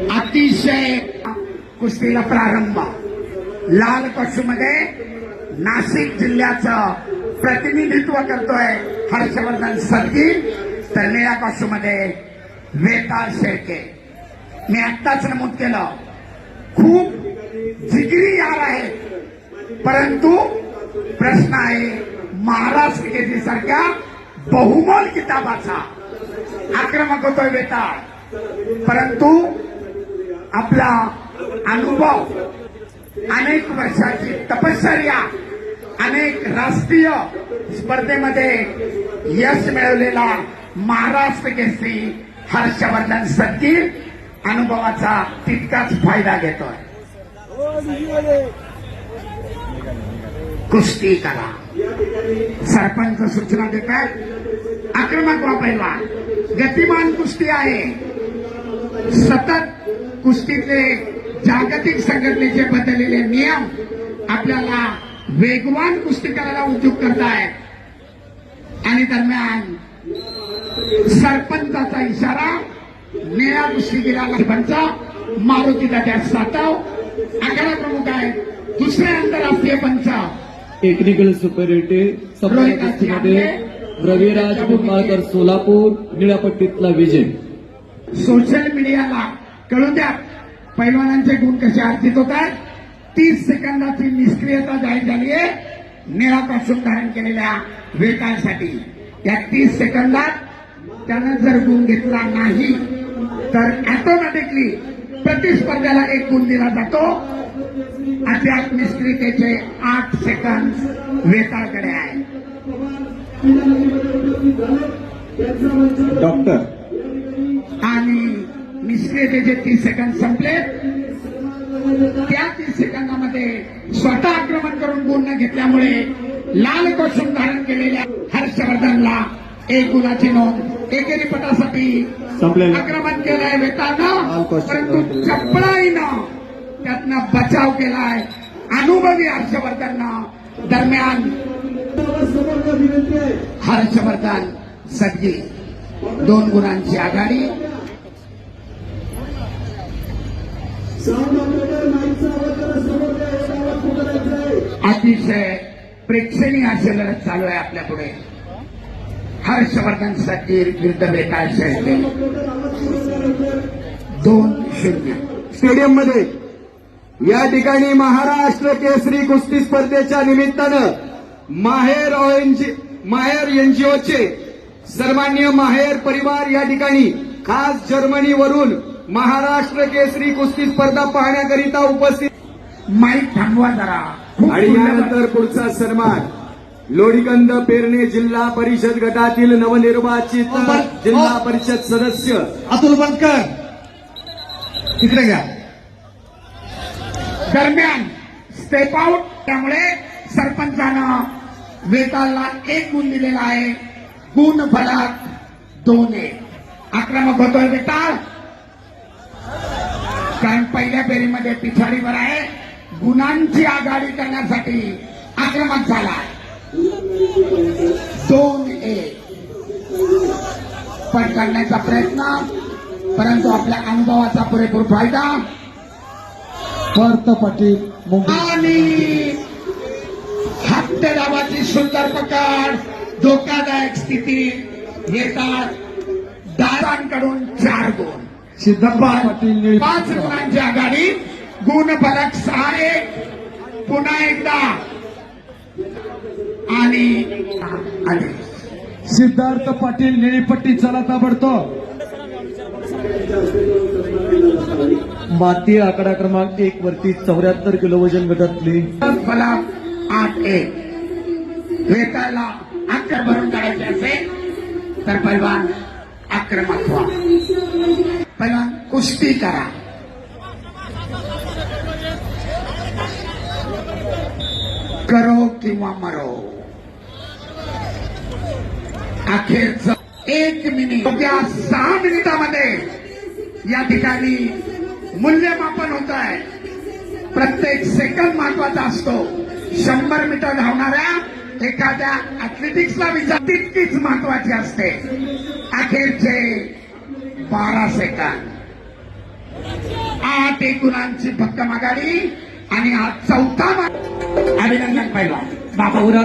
अतिशय कुस्तीला प्रारंभ. लाल कक्षमध्ये नाशिक जिल्ह्याचं प्रतिनिधित्व करतोय हर्षवर्धन सदगीर, तर निळ्या कक्षमध्ये वेताळ शेळके. मी आत्ताच नमूद केलं, खूप जिगरी यार आहेत, परंतु प्रश्न आहे महाराष्ट्र केसरी सारख्या बहुमोल किताबाचा. आक्रमक होतोय वेताळ, परंतु आपला अनुभव, अनेक वर्षाची तपश्चर्या, अनेक राष्ट्रीय स्पर्धेमध्ये यश मिळवलेला महाराष्ट्र केसरी हर्षवर्धन सदगीर अनुभवाचा तितकाच फायदा घेतोय. कुस्ती करा. सरपंच सूचना देतात, आक्रमक वापरायला. गतिमान कुस्ती आहे. सतत कुस्तीतले जागतिक संघटनेचे बदललेले नियम आपल्याला वेगवान कुस्ती करायला उद्योग करतायत. आणि दरम्यान सरपंचाचा इशारा निळ्या कुस्तीगीराला. पंच मारुती दादा सातव आखाडा प्रमुख आहे. दुसरे आंतरराष्ट्रीय पंच टेक्निकल सुपरिटेंडेंट सप्लाय कुस्तीमध्ये रविराज निंबाळकर सोलापूर, निळ्यापट्टीतला विजय. सोशल मीडियाला कळून द्या पैलवानांचे गुण कसे अर्जित होत आहेत. 30 सेकंदाची निष्क्रियता जाहीर झाली आहे निळा कॉस्ट्यूम धारण केलेल्या वेताळसाठी. या 30 सेकंदात त्यानं जर गुण घेतला नाही तर ऑटोमॅटिकली प्रतिस्पर्ध्याला 1 गुण दिला जातो. अद्याप निष्क्रियतेचे 8 सेकंद वेताळकडे आहे. डॉक्टर आणि निष्क्रियतेचे 30 सेकंद संपले. त्या 30 सेकंदामध्ये स्वतः आक्रमण करून गुण न घेतल्यामुळे लाल कॉस्ट्यूम धारण केलेल्या हर्षवर्धनला 1 गुणाची नोंद. एकेरी पटासाठी आक्रमण केलंय वेताळनं, परंतु चपळाईनं त्यातनं बचाव केलाय अनुभवी हर्षवर्धननं. दरम्यान हर्षवर्धन सदगीर 2 गुणांची आघाडी. अतिशय प्रेक्षणीय अशी लढत चालू आहे आपल्या पुढे. हर्षवर्धन सदगीर विरुद्ध वेताळ शेळके. 2-0 स्टेडियम मध्ये या ठिकाणी महाराष्ट्र केसरी कुस्ती स्पर्धेच्या निमित्तानं माहेर एनजीओचे सन्माननीय माहेर परिवार या ठिकाणी खास जर्मनीवरून महाराष्ट्र केसरी कुस्ती स्पर्धा पाहण्याकरिता उपस्थित. माईक थांबवा जरा. आणि यानंतर पुढचा सन्मान लोणीकंद पेरणे जिल्हा परिषद गटातील नवनिर्वाचित जिल्हा परिषद सदस्य अतुल बनकर तिकडे घ्या. दरम्यान स्टेप आउट, त्यामुळे सरपंचानं वेताळला 1 गुण दिलेला आहे. गुण फलक 2-1. आक्रमक होतोय वेताळ, कारण पहिल्या फेरीमध्ये पिछाडीवर आहे. गुणांची आघाडी करण्यासाठी आक्रमक झाला. 2-1 पण करण्याचा प्रयत्न, परंतु आपल्या अनुभवाचा पुरेपूर फायदा. पार्थ पाटील मुंबई. आणि हप्ते दाबाची सुंदर पकड. धोकादायक स्थिती. वेताळ दारांकडून 4 गुण. सिद्धप्पा पाटील 5 गुणांची आघाडी. गुण फलक 6-1. पुन्हा एकदा आणि सिद्धार्थ पाटील निळीपट्टी चला ताबडतोब. माती आकडा क्रमांक 1 वरती 74 किलो वजन गटातली फलक 8-1. वेताळला अक्कर भरून काढायचे असेल तर पैलवान आक्रमक व्हा. पैलवान कुस्ती करा. करो किंवा मरो. अखेरचं 1 मिनिट. त्या 6 मिनिटामध्ये या ठिकाणी मूल्यमापन होत आहे. प्रत्येक सेकंद महत्वाचा असतो. 100 मीटर धावणाऱ्या एखाद्या ऍथलेटिक्सला विचार तितकीच महत्वाची असते. अखेरचे 12 सेकंद. 8 गुणांची भक्कम आघाडी आणि हा 4था अभिनंदन पहिला बाबा. 74